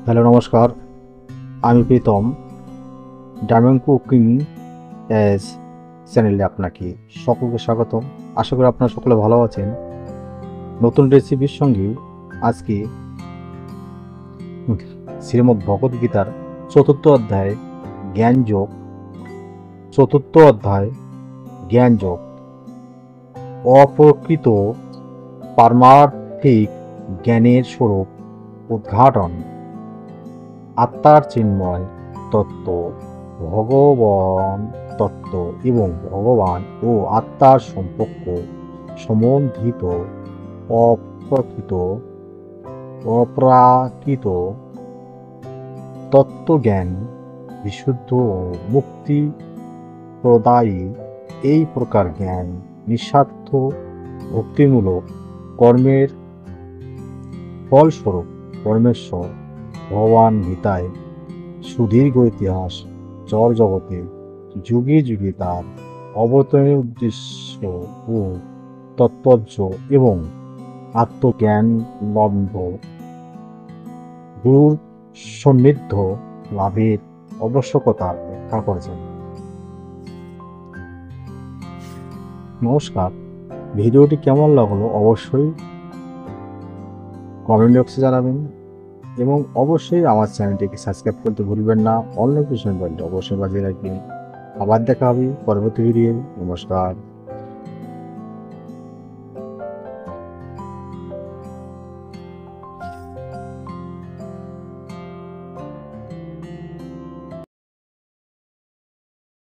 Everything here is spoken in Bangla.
হ্যালো নমস্কার, আমি প্রীতম। ডায়মন্ড কুকিং এস চ্যানেলে আপনাকে সকলকে স্বাগতম। আশা করি আপনারা সকলে ভালো আছেন। নতুন রেসিপির সঙ্গে আজকে শ্রীমদ্ ভগবদ গীতার চতুর্থ অধ্যায় জ্ঞানযোগ চতুর্থ অধ্যায় জ্ঞানযোগ অপ্রকৃত পারমার্থিক জ্ঞানের স্বরূপ উদ্ঘাটন। আত্মার চিন্ময় তত্ত্ব, ভগবান তত্ত্ব এবং ভগবান ও আত্মার সম্পর্ক সম্বন্ধিত অপ্রকৃত অপ্রাকৃত তত্ত্বজ্ঞান বিশুদ্ধ ও মুক্তি প্রদায়ী। এই প্রকার জ্ঞান নিঃস্বার্থ ভক্তিমূলক কর্মের ফলস্বরূপ পরমেশ্বর ভগবান গীতায় সুদীর্ঘ ইতিহাস জড় জগতে যুগে যুগে তার অবতরণের উদ্দেশ্য ও তাৎপর্য এবং আত্মজ্ঞান লব্ধ গুরুর সান্নিধ্য লাভের আবশ্যকতা ব্যাখ্যা করেছেন। নমস্কার, ভিডিওটি কেমন লাগলো অবশ্যই কমেন্ট বক্সে জানাবেন এবং অবশ্যই আমার চ্যানেলটিকে সাবস্ক্রাইব করতে ভুলবেন না। অল নোটিফিকেশন বেলটি অবশ্যই বাজিয়ে রাখবেন। আবার দেখা হবে পরবর্তী ভিডিও। নমস্কার।